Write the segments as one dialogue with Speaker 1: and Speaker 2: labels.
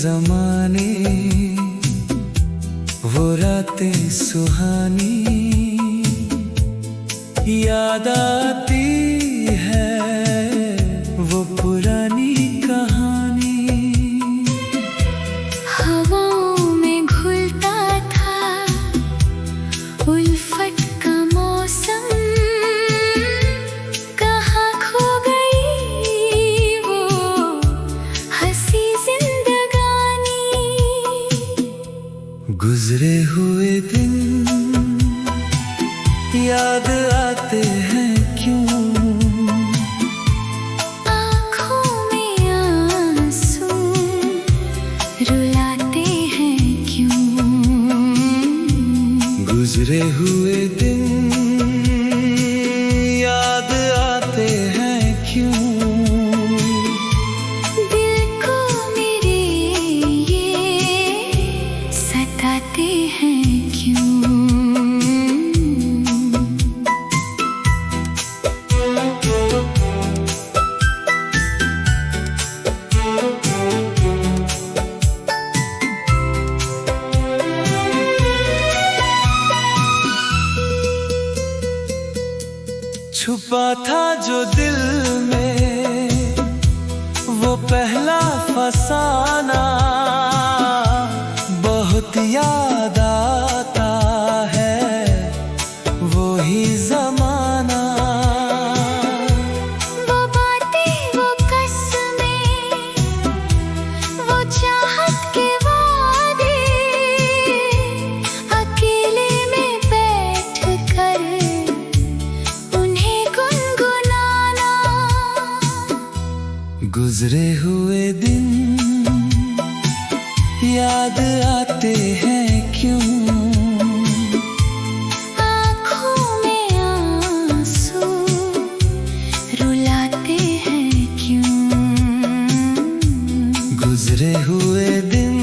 Speaker 1: जमाने, वो रातें सुहानी याद आती है, वो पुरानी कहानी।
Speaker 2: हवाओं में घुलता था उल्फत का मौसम, कहाँ खो गई वो हंसी जिंदगानी।
Speaker 1: गुजरे हुए दिन याद आते हैं क्यों,
Speaker 2: आँखों में आंसू रुलाते हैं क्यों।
Speaker 1: गुजरे हुए दिन याद आते हैं क्यों,
Speaker 2: दिल को मेरे ये सताते हैं क्यों।
Speaker 1: छुपा था जो दिल में वो पहला फसाना, बहुत याद आता है वो ही जमाना।
Speaker 2: वो बातें, वो कसमें, वो चाहत के वादे, अकेले में बैठ कर उन्हें गुनगुनाना।
Speaker 1: गुजरे हुए दिन याद आते हैं क्यों,
Speaker 2: आँखों में आंसू रुलाते हैं क्यों।
Speaker 1: गुजरे हुए दिन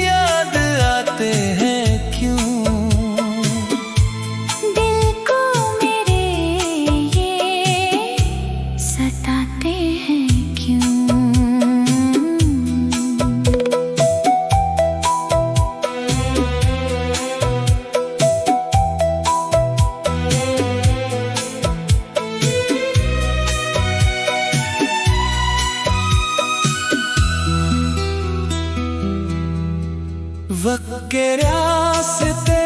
Speaker 1: याद आते हैं क्यों,
Speaker 2: दिल को मेरे ये सताते हैं क्यों।
Speaker 1: वक्त के रास्ते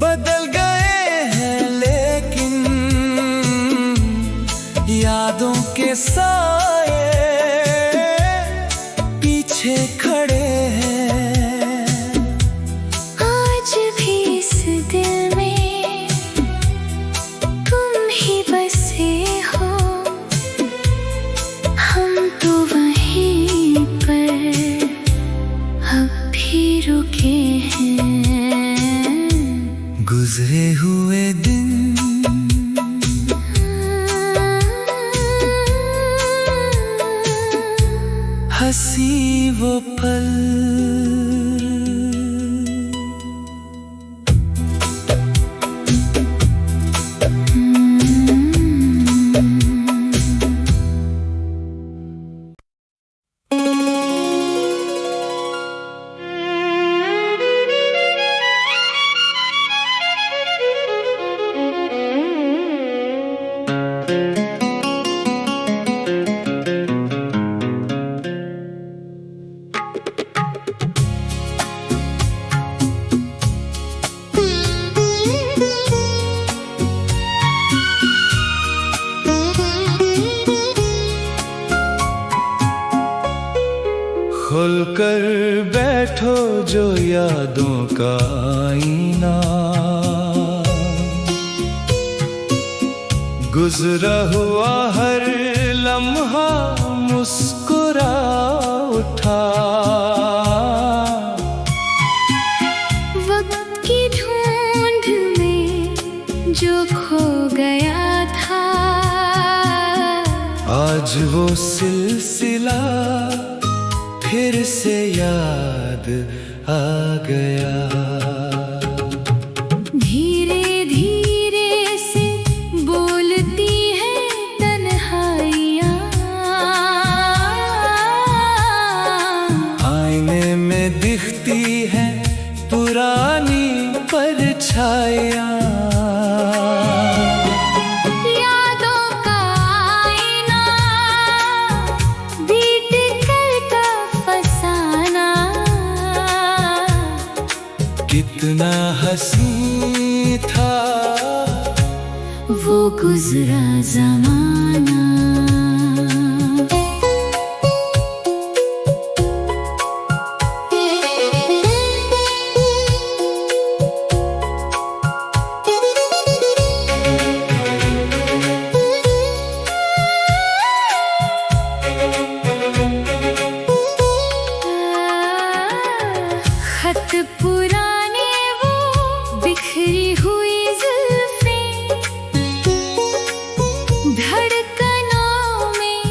Speaker 1: बदल गए हैं, लेकिन यादों के साए पीछे खड़े हैं।
Speaker 2: आज भी इस दिल में तुम ही बसे हो, हम तो वहीं पर अब भी रुके हैं।
Speaker 1: गुजरे हुए दिन हंसी वो पल, खुलकर बैठो जो यादों का आईना, गुजरा हुआ हर लम्हा मुस्कुरा उठा।
Speaker 2: वक्त की ढूंढ में जो खो गया था,
Speaker 1: आज वो सिलसिला फिर से याद आ गया।
Speaker 2: धीरे धीरे से बोलती है तन्हाइयाँ,
Speaker 1: आईने में दिखती है पुरानी परछाइयाँ।
Speaker 2: यादों का आईना, बीत कल का फसाना,
Speaker 1: कितना हंसी था
Speaker 2: वो गुजरा जमाना। खत पुराने वो बिखरी हुई जुल्फें, धड़कनों में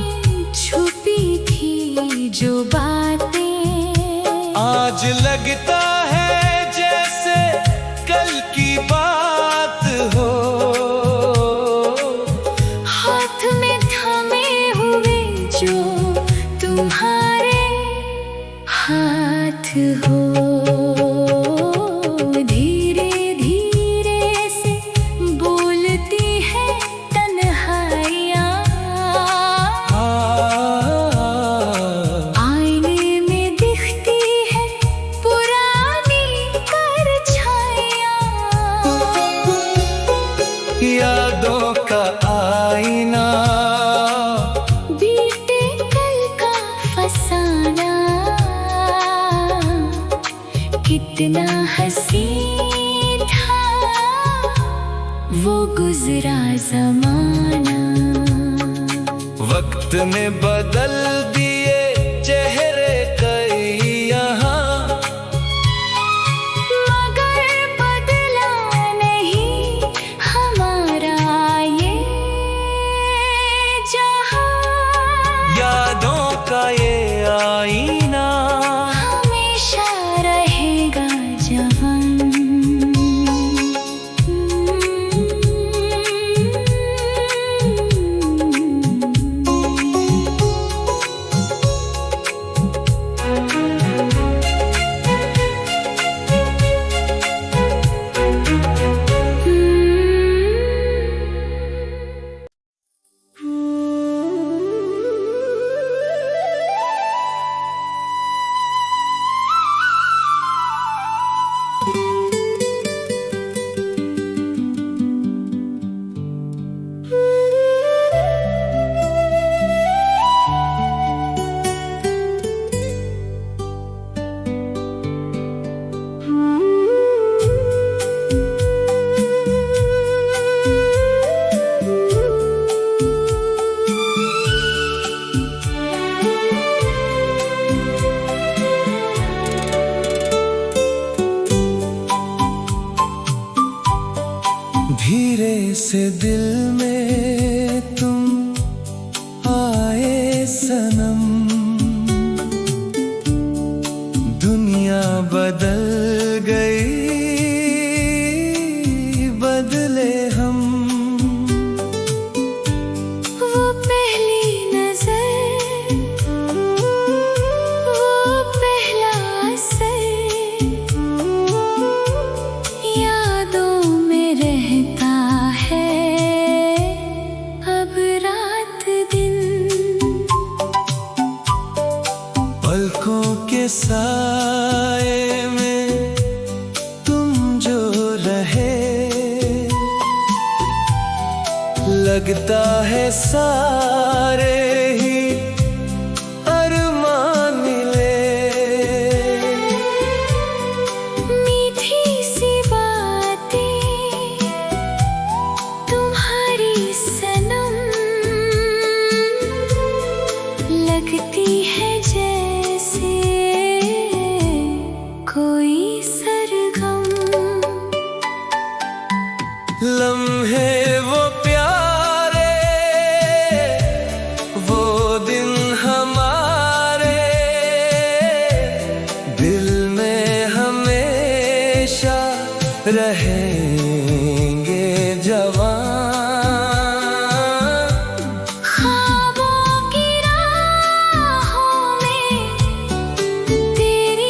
Speaker 2: छुपी थी जो बातें,
Speaker 1: आज लगता है जैसे कल की बात हो।
Speaker 2: हाथ में थमे हुए जो तुम्हारे हाथ हो। धीरे धीरे से बोलती है तन्हाइयाँ, आईने में दिखती है पुरानी परछाइयाँ।
Speaker 1: यादों का आईना,
Speaker 2: बीते कल का फसाना, कितना हंसी था वो गुजरा जमाना।
Speaker 1: वक्त ने बदल दिए चेहरे कई यहाँ,
Speaker 2: मगर बदला नहीं हमारा ये जहां।
Speaker 1: यादों का ये आईना
Speaker 2: हमेशा रहेगा जवान।
Speaker 1: धीरे से दिल में तुम आए सनम, दुनिया बदल गई, बदले हम।
Speaker 2: वो पहली नजर, वो पहला असर, यादों में रहता है अब रात दिन।
Speaker 1: पलकों के साए में तुम जो रहे, लगता है सारे ही अरमान मिले।
Speaker 2: मीठी सी बातें तुम्हारी सनम, लगती है जैसे कोई सरगम।
Speaker 1: लम्हे वो प्यारे, वो दिन हमारे दिल में हमेशा रहेंगे जवान।
Speaker 2: ख्वाबों की राहों में तेरी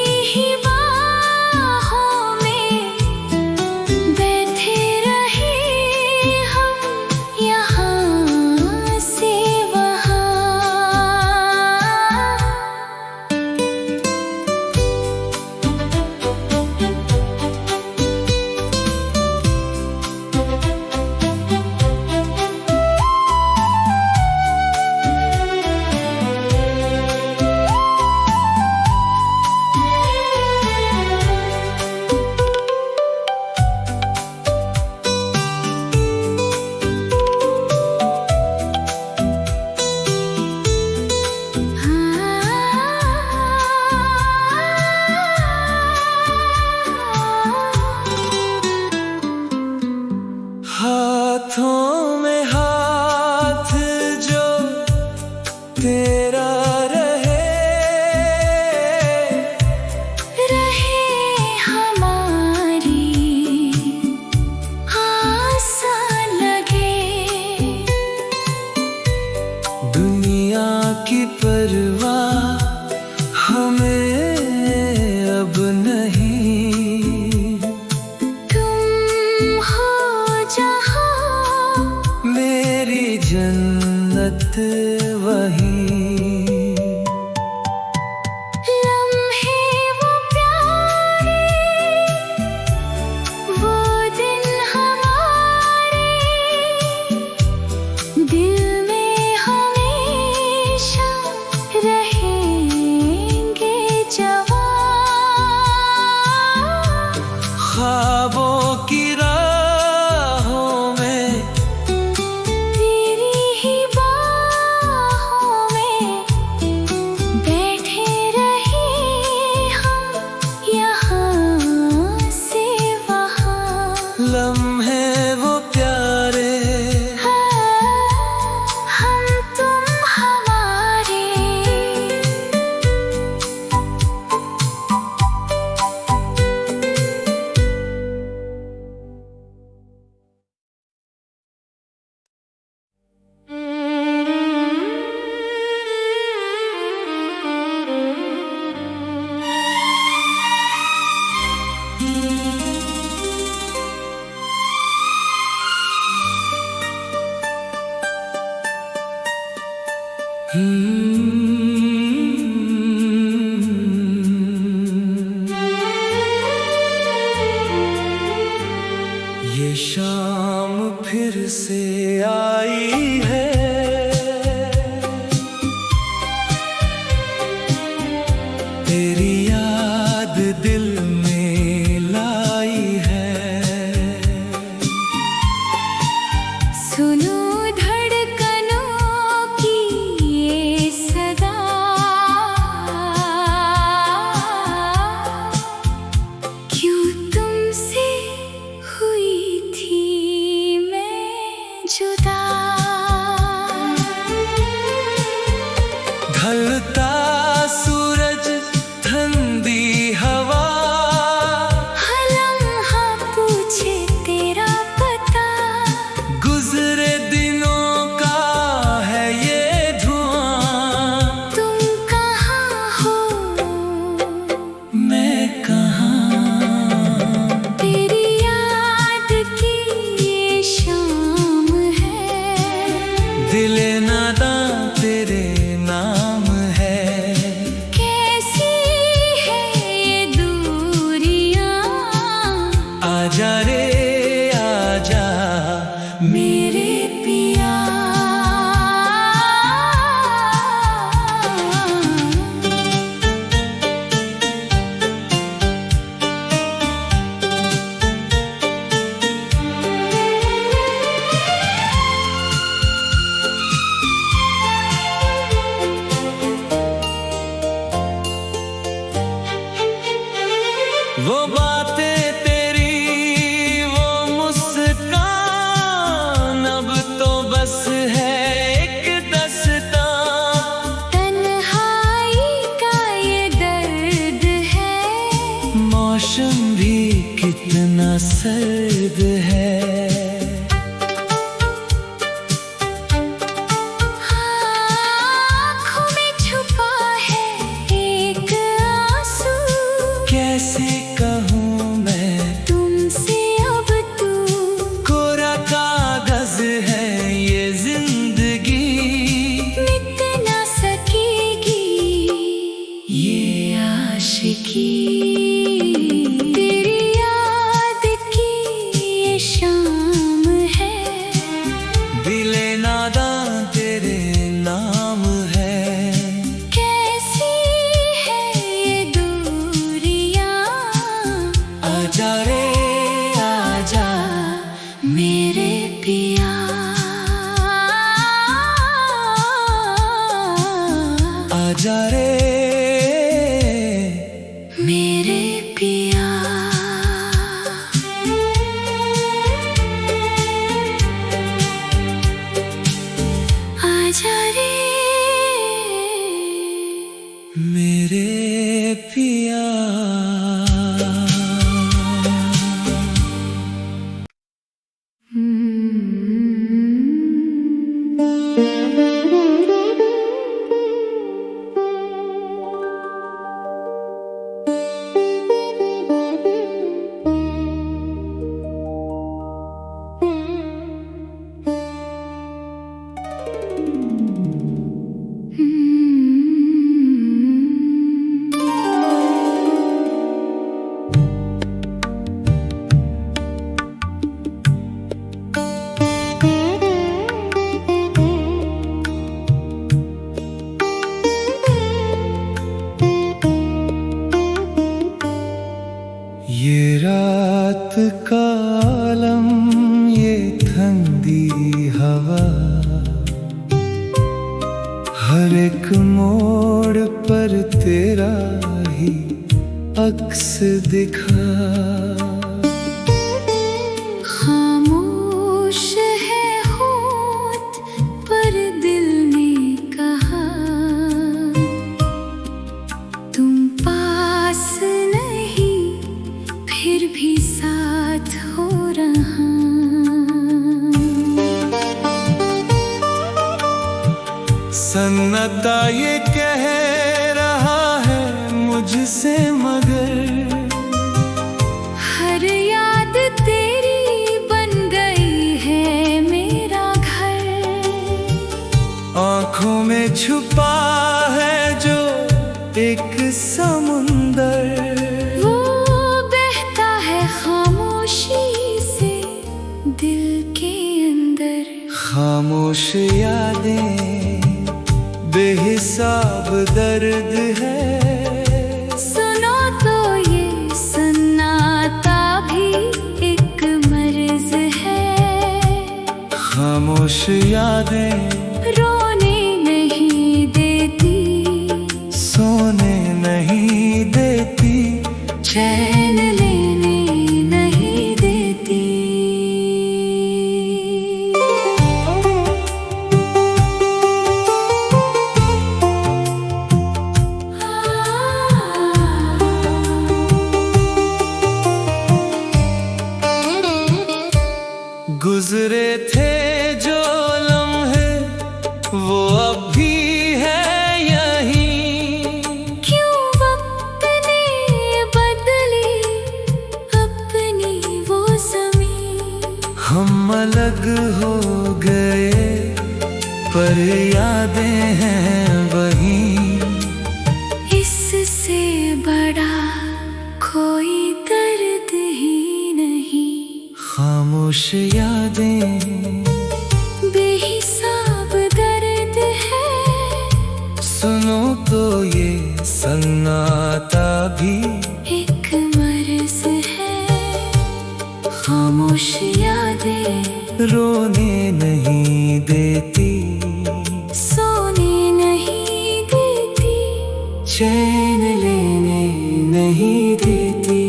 Speaker 1: वो बातें तेरी, वो मुस्कान, अब तो बस है एक दस्तां।
Speaker 2: तन्हाई का ये दर्द है,
Speaker 1: मौसम भी कितना सर्द है।
Speaker 2: आँखों में छुपा है एक आंसू,
Speaker 1: कैसे कहूँ मैं
Speaker 2: तुमसे अब तू।
Speaker 1: कोरा कागज है ये जिंदगी,
Speaker 2: मिट ना सकेगी ये आशिकी। तेरी याद की ये शाम है,
Speaker 1: दिले नादां तेरे नाम है।
Speaker 2: कैसी है ये दूरियां।
Speaker 1: आजा रे आजा
Speaker 2: मेरे पिया,
Speaker 1: आजा रे
Speaker 2: मेरे पिया। आजा रे
Speaker 1: मेरे पिया। ये रात का आलम, ये ठंडी हवा, हर एक मोड़ पर तेरा ही अक्स दिखा।
Speaker 2: खामोश है होठ पर दिल ने कहा, तुम पास नहीं फिर भी साथ हो रहा।
Speaker 1: सन्नाटा ये कह रहा है मुझसे, मगर
Speaker 2: हर याद तेरी बन गई है मेरा घर।
Speaker 1: आँखों में छुपा है जो एक समुंदर,
Speaker 2: वो बहता है खामोशी से दिल के अंदर।
Speaker 1: खामोश यादें बेहिसाब दर्द है।
Speaker 2: सुनो तो ये सन्नाटा भी एक मर्ज है।
Speaker 1: खामोश यादें
Speaker 2: रोने नहीं देती,
Speaker 1: सोने नहीं देती,
Speaker 2: चैन लेने नहीं देती।
Speaker 1: गुजरे थे जो लम्हे वो अब भी है यहीं।
Speaker 2: क्यों वक्त ने बदली अपनी वो ज़मीं।
Speaker 1: हम अलग हो गए पर यादें हैं वहीं।
Speaker 2: इससे बड़ा कोई दर्द ही नहीं।
Speaker 1: खामोश यादें
Speaker 2: बेहिसाब दर्द है।
Speaker 1: सुनो तो ये सन्नाटा भी
Speaker 2: एक मर्ज है। खामोश यादें
Speaker 1: रोने नहीं देती,
Speaker 2: सोने नहीं देती,
Speaker 1: चैन लेने नहीं देती।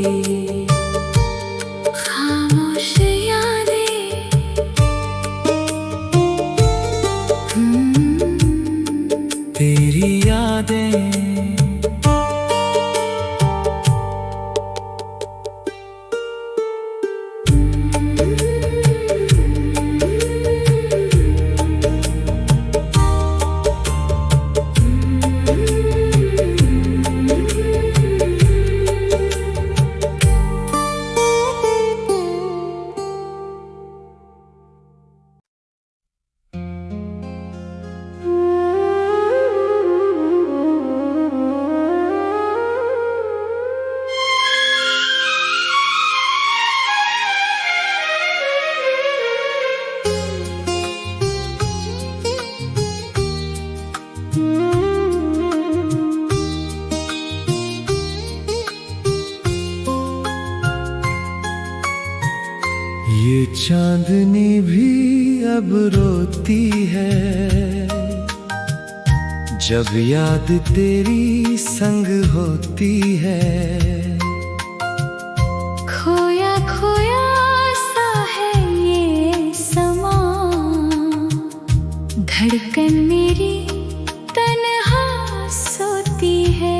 Speaker 1: चांदनी भी अब रोती है जब याद तेरी संग होती है।
Speaker 2: खोया खोया सा है ये समा, धड़कन मेरी तन्हा सोती है।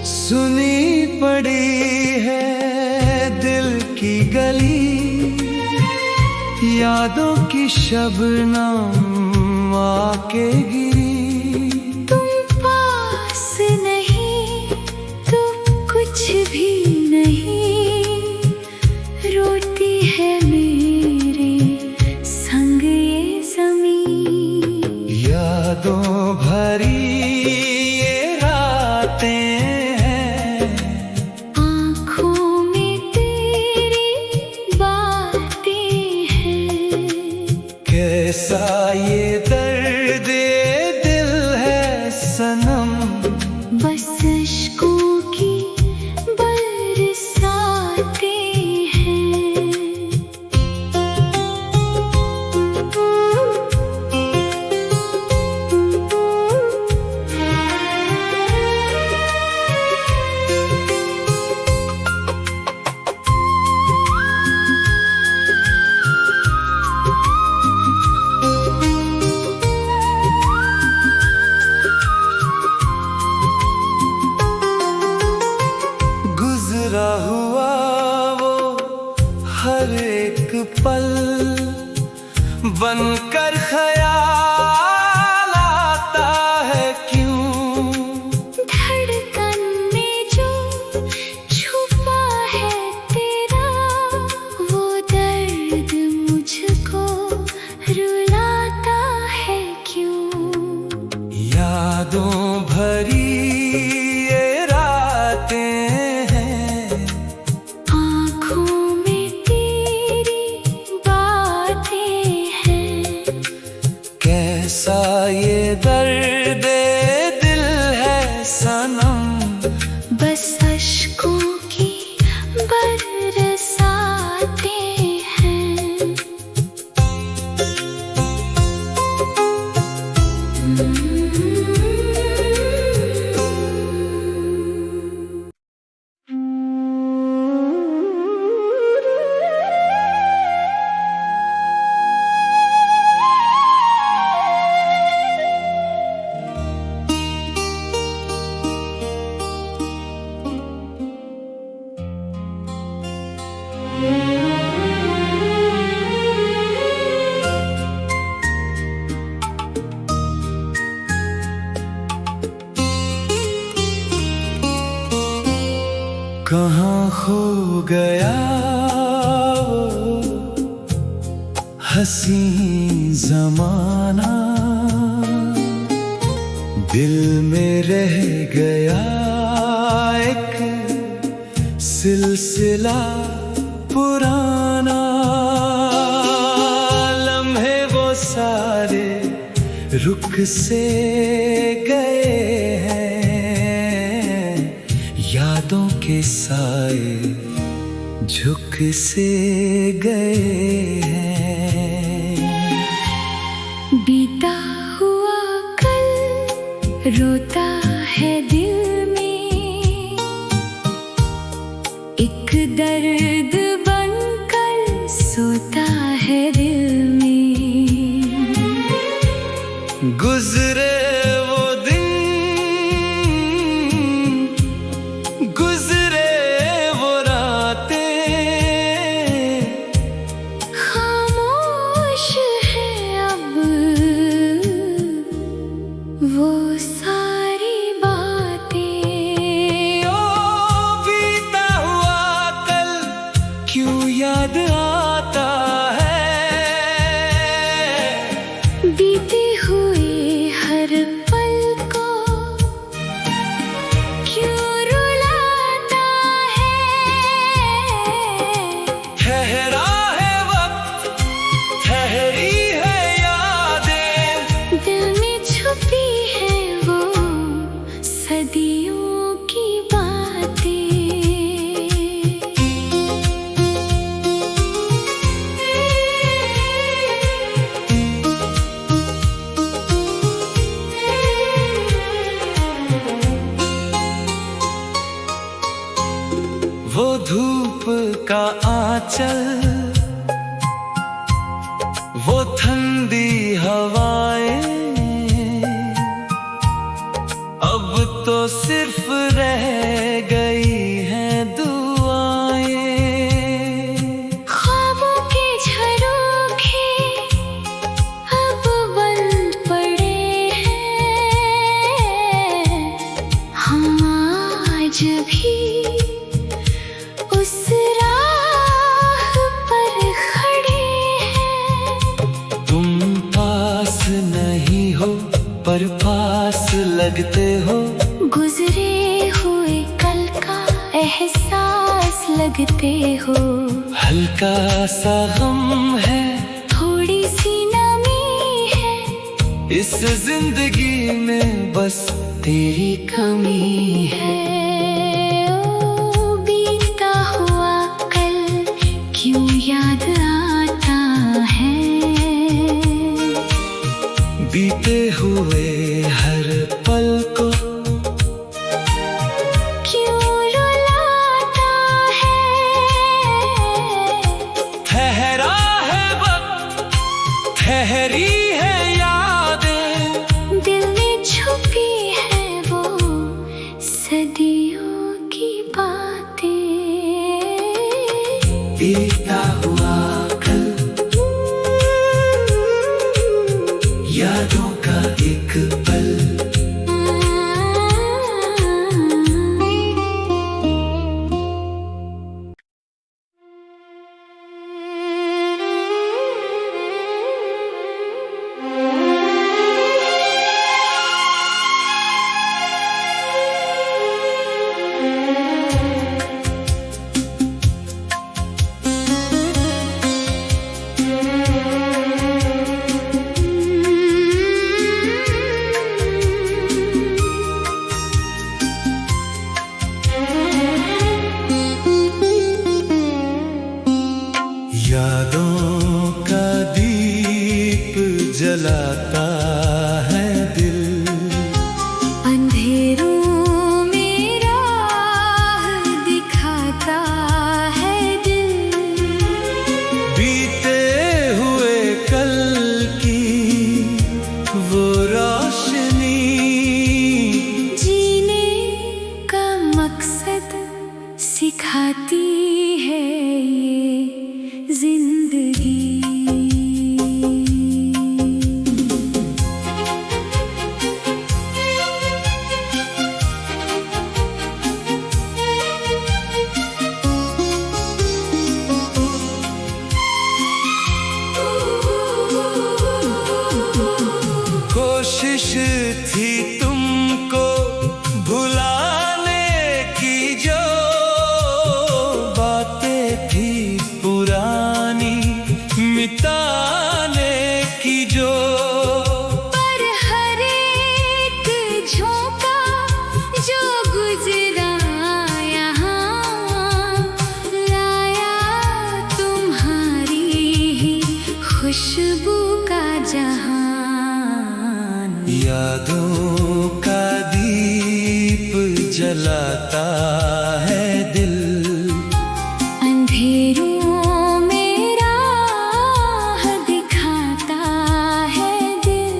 Speaker 1: सुनी पड़ी है दिल की गली, यादों की शबनम आके गिरी।
Speaker 2: तुम पास नहीं तो कुछ भी नहीं, रोती है मेरे संग ये ज़मीं।
Speaker 1: यादों भरी ये रातें कैसा ये दर्द दिल है सनम,
Speaker 2: बस अश्कों की बरसाते हैं।
Speaker 1: हुआ वो हर एक पल बनकर ख्याल आता है क्यों।
Speaker 2: धड़कन में जो छुपा है तेरा, वो दर्द मुझको रुलाता है क्यों।
Speaker 1: यादों भरी ये रातें कैसा ये दर्द दिल है सनम,
Speaker 2: बस अश्कों की बरसाते हैं।
Speaker 1: कहाँ खो गया वो हसी ज़माना, दिल में रह गया एक सिलसिला पुराना। लम्हे वो सारे रुख से गए हैं, यादों के साए झुक से गए हैं।
Speaker 2: बीता हुआ कल रोता है दिल में, एक दर्द बनकर सोता है दिल में।
Speaker 1: गुजरे वो दिन, गुजरे वो रातें,
Speaker 2: खामोश है अब वो सारी बातें।
Speaker 1: ओ बीता हुआ कल क्यों याद आता है,
Speaker 2: बीते हुए हर पल को क्यों रुलाता है।
Speaker 1: ठहरा है वक्त, ठहरी का आंचल, वो ठंडी हवाएं, अब तो सिर्फ रह गई हैं दुआएं।
Speaker 2: ख्वाबों के झरोखे अब बंद पड़े हैं, हम आज भी उस राह पर खड़े हैं।
Speaker 1: तुम पास नहीं हो पर पास लगते हो,
Speaker 2: गुजरे हुए कल का एहसास लगते हो।
Speaker 1: हल्का सा गम है,
Speaker 2: थोड़ी सी नमी है,
Speaker 1: इस जिंदगी में बस तेरी
Speaker 2: कमी है। ओ बीता हुआ कल क्यों याद आता है,
Speaker 1: बीते हुए हर पल को
Speaker 2: क्यों रुलाता है।
Speaker 1: ठहरा है वक्त, ठहरी है यादें,
Speaker 2: दिल में छुपी है वो सदियों की बातें।
Speaker 1: बीता हुआ कल यादों का एक पल। यादों का दीप जलाता है दिल,
Speaker 2: अंधेरों में राह दिखाता है दिल।
Speaker 1: बीते हुए कल की वो रोशनी,
Speaker 2: जीने का मकसद सिखाती है ये जिंदगी।
Speaker 1: कोशिश थी तुमको भुलाने की, जो बातें थी पुरानी मिटाने की, जो
Speaker 2: पर हर एक झोंका जो गुजरा यहाँ, लाया तुम्हारी ही खुशबू का जहान।
Speaker 1: यादों का दीप जलाता है दिल,
Speaker 2: अंधेरों में राह दिखाता है दिल।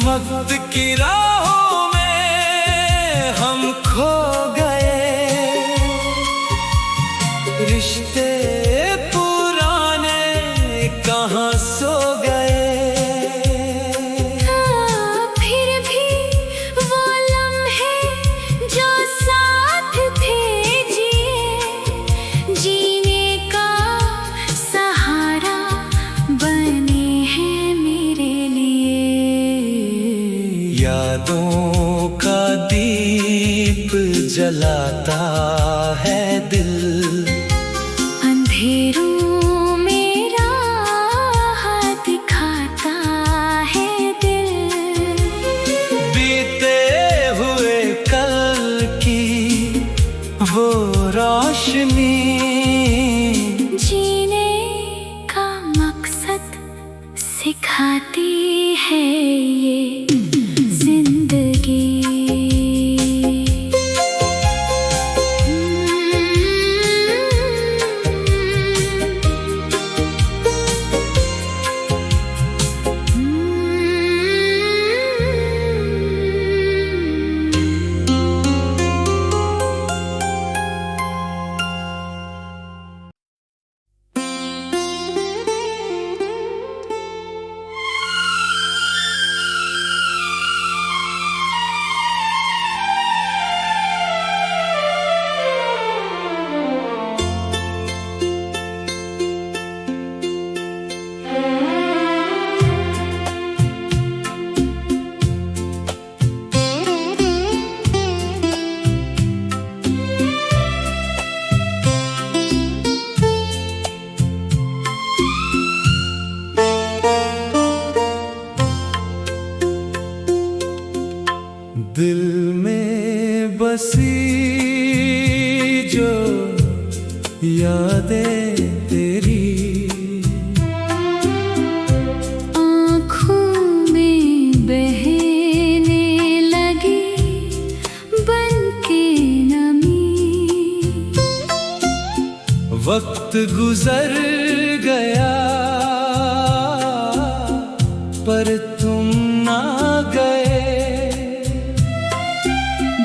Speaker 1: वक्त की राहों में हम खो गए, रिश्ते पुराने कहाँ सो गए।
Speaker 2: फिर भी वो लम्हे जो साथ थे जिए, जीने का सहारा बने हैं मेरे लिए।
Speaker 1: यादों का दीप जलाता है दिल, रोशनी,
Speaker 2: जीने का मकसद सिखाती है ये जिंदगी।
Speaker 1: दिल में बसी जो यादें तेरी,
Speaker 2: आँखों में बहने लगी बनके नमी।
Speaker 1: वक्त गुजर गया पर तुम ना गए।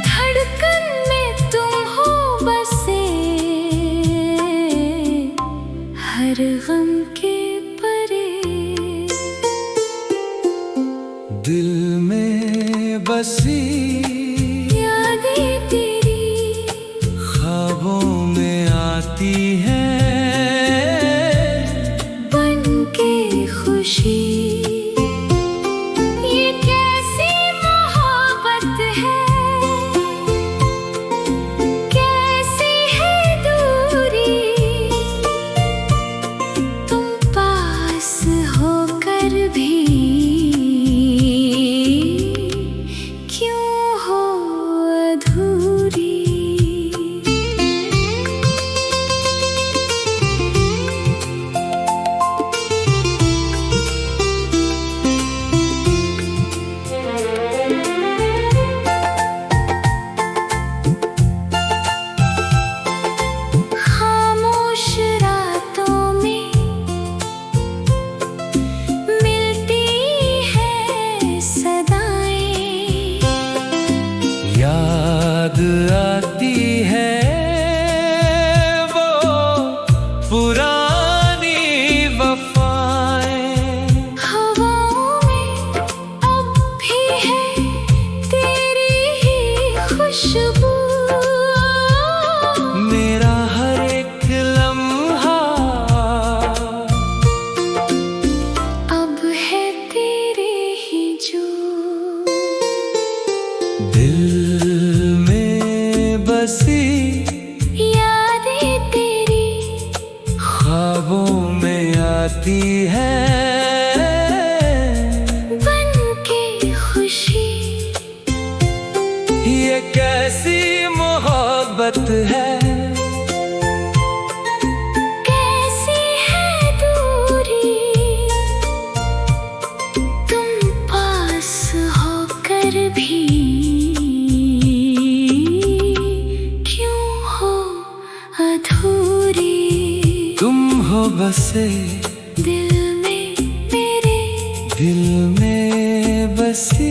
Speaker 2: धड़कन में तुम हो बसे, हर गम के परे।
Speaker 1: दिल में बसी
Speaker 2: यादें तेरी,
Speaker 1: ख्वाबों में आती हैं
Speaker 2: बनके खुशी। ये कैसी मोहब्बत है, कैसी है दूरी। तुम पास होकर भी क्यों हो अधूरी। खामोश रातों में मिलती है सदाएं।
Speaker 1: याद आती है वो पुरानी वफाएं।
Speaker 2: हवाओं में अब भी है तेरी ही खुशबू।
Speaker 1: मेरा हर एक लम्हा
Speaker 2: अब है तेरे ही जो।
Speaker 1: दिल में बसी
Speaker 2: यादें तेरी,
Speaker 1: ख्वाबों में आती हैं
Speaker 2: बनके खुशी।
Speaker 1: ये कैसी मोहब्बत है,
Speaker 2: कैसी है दूरी। तुम पास होकर भी क्यों हो अधूरी।
Speaker 1: तुम हो बसे
Speaker 2: दिल में मेरे,
Speaker 1: दिल में बसी।